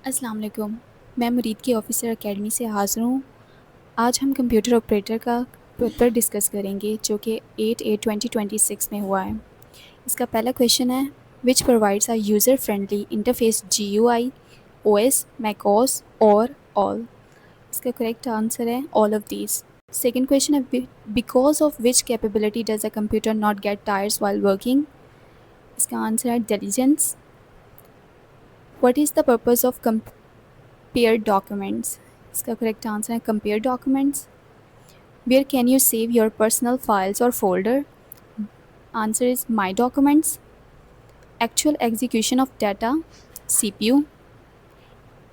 अस्सलाम वालेकुम। मैं मुरीद की ऑफिसर एकेडमी से हाज़िर हूँ। आज हम कंप्यूटर ऑपरेटर का पेपर डिस्कस करेंगे जो कि 8/8/2026 में हुआ है। इसका पहला क्वेश्चन है, which provides a user friendly interface GUI, OS, macOS और ऑल। इसका करेक्ट आंसर है all of these. Second question है, because of which capability does a computer not get tired while working. इसका आंसर है diligence. What is the purpose of compare documents? इसका correct answer है compare documents. Where can you save your personal files or folder? Answer is my documents. Actual execution of data, CPU.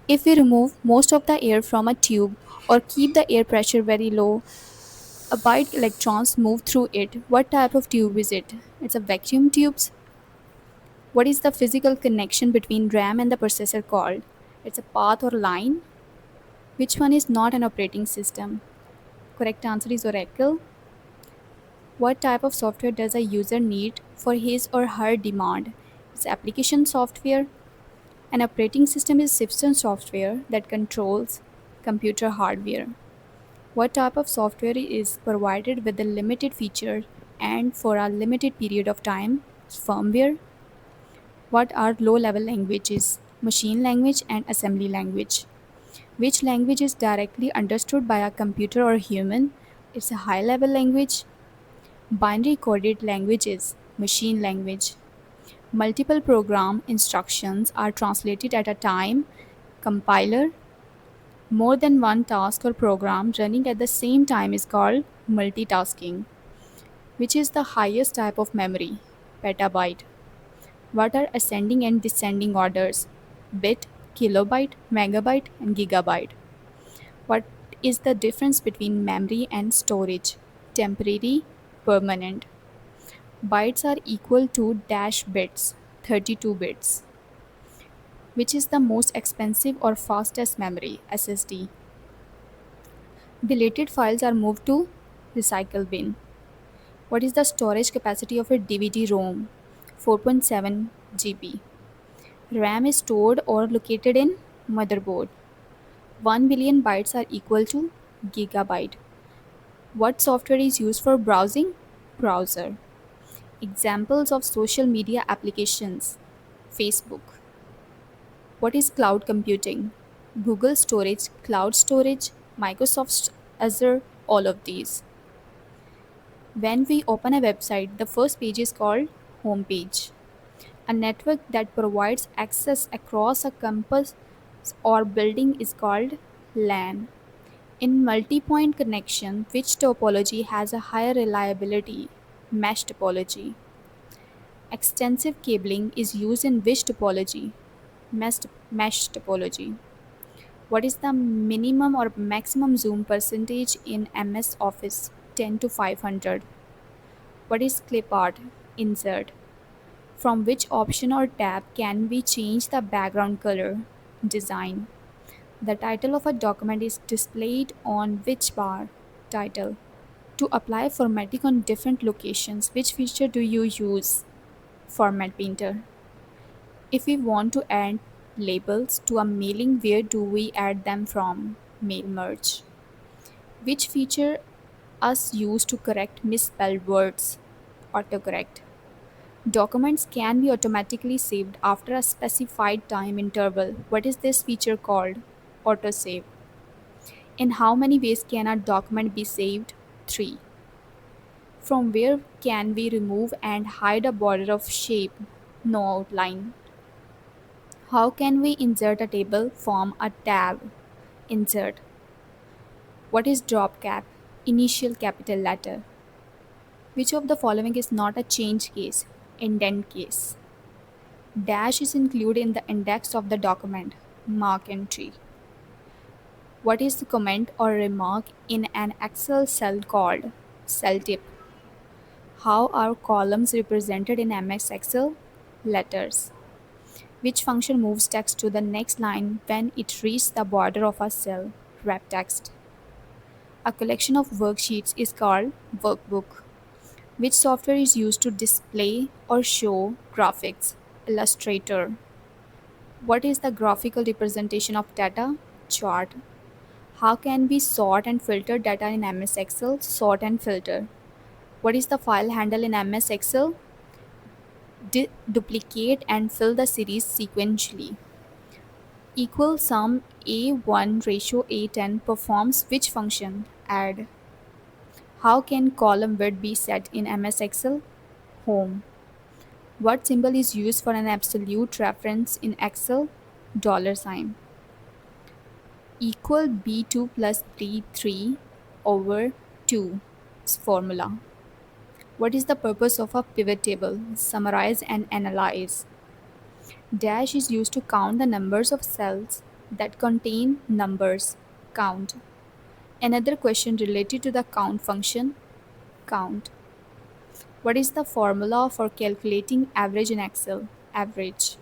If we remove most of the air from a tube or keep the air pressure very low, a byte electrons move through it. What type of tube is it? It's a vacuum tubes. What is the physical connection between RAM and the processor called? It's a path or line. Which one is not an operating system? Correct answer is Oracle. What type of software does a user need for his or her demand? It's application software. An operating system is system software that controls computer hardware. What type of software is provided with a limited feature and for a limited period of time? It's firmware. What are low level languages? Machine language and assembly language. Which language is directly understood by a computer or human? It's a high level language. Binary coded languages, machine language. Multiple program instructions are translated at a time. Compiler. More than one task or program running at the same time is called multitasking. Which is the highest type of memory? Petabyte. What are ascending and descending orders? Bit, kilobyte, megabyte, and gigabyte. What is the difference between memory and storage? Temporary, permanent. Bytes are equal to dash bits, 32 bits. Which is the most expensive or fastest memory? SSD. Deleted files are moved to recycle bin. What is the storage capacity of a DVD-ROM? 4.7 GB. RAM is stored or located in motherboard. 1 billion bytes are equal to gigabyte. What software is used for browsing? Browser. Examples of social media applications. Facebook. What is cloud computing? Google Storage, Cloud Storage, Microsoft Azure, all of these. When we open a website, the first page is called home page. A network that provides access across a campus or building is called LAN. In multi-point connection, which topology has a higher reliability? Mesh topology. Extensive cabling is used in which topology? Mesh topology. What is the minimum or maximum zoom percentage in MS Office? 10 to 500. What is clip art? Insert. From which option or tab can we change the background color? Design. The title of a document is displayed on which bar? Title. To apply formatting on different locations, which feature do you use? Format Painter. If we want to add labels to a mailing, where do we add them from? Mail merge. Which feature us use to correct misspelled words? Autocorrect. Documents can be automatically saved after a specified time interval. What is this feature called? Autosave. In how many ways can a document be saved? 3. From where can we remove and hide a border of shape? No outline. How can we insert a table from a tab? Insert. What is drop cap? Initial capital letter. Which of the following is not a change case? Indent case. Dash is included in the index of the document. Mark entry. What is the comment or remark in an Excel cell called? Cell tip. How are columns represented in MS Excel? Letters. Which function moves text to the next line when it reaches the border of a cell? Wrap text. A collection of worksheets is called workbook. Which software is used to display or show graphics? Illustrator. What is the graphical representation of data? Chart. How can we sort and filter data in MS Excel? Sort and filter. What is the file handle in MS Excel? Duplicate and fill the series sequentially. Equal sum A1 ratio A10 performs which function? Add. How can column width be set in MS Excel? Home. What symbol is used for an absolute reference in Excel? Dollar sign. Equal B2 plus B3 over 2 is formula. What is the purpose of a pivot table? Summarize and analyze. Dash is used to count the numbers of cells that contain numbers. Count. Another question related to the count function. Count. What is the formula for calculating average in Excel? Average.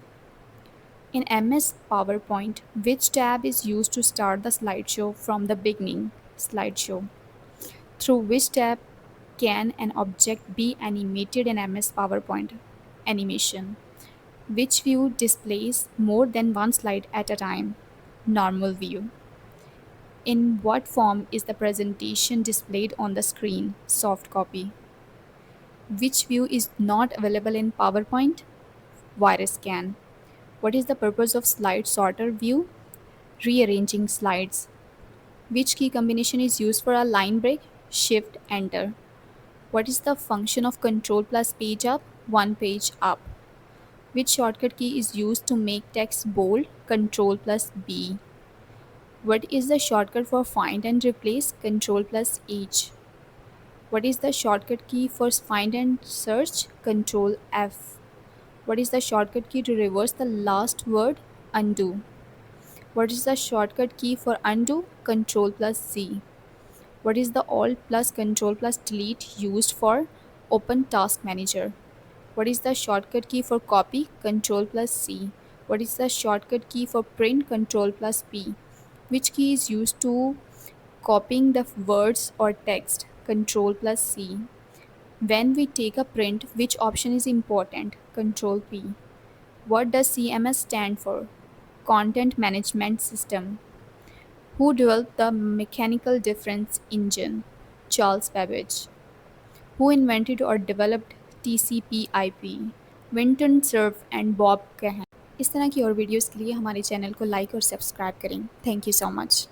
In MS PowerPoint, which tab is used to start the slideshow from the beginning? Slideshow. Through which tab can an object be animated in MS PowerPoint? Animation. Which view displays more than one slide at a time? Normal view. In what form is the presentation displayed on the screen? Soft copy. Which view is not available in PowerPoint? Virus scan. What is the purpose of slide sorter view? Rearranging slides. Which key combination is used for a line break? Shift Enter. What is the function of Control plus page up? One page up. Which shortcut key is used to make text bold? Control plus B. What is the shortcut for find and replace? Control plus H. What is the shortcut key for find and search? Control F. What is the shortcut key to reverse the last word? Undo. What is the shortcut key for undo? Control plus Z. What is the Alt plus Control plus Delete used for? Open Task Manager. What is the shortcut key for copy? Control plus C. What is the shortcut key for print? Control plus P. Which key is used to copying the words or text? Control plus C. When we take a print, which option is important? Control P. What does CMS stand for? Content Management System. Who developed the mechanical difference engine? Charles Babbage. Who invented or developed TCP/IP? Vinton Cerf and Bob कहन। इस तरह की और videos के लिए हमारे channel को like और सब्सक्राइब करें। Thank you so much.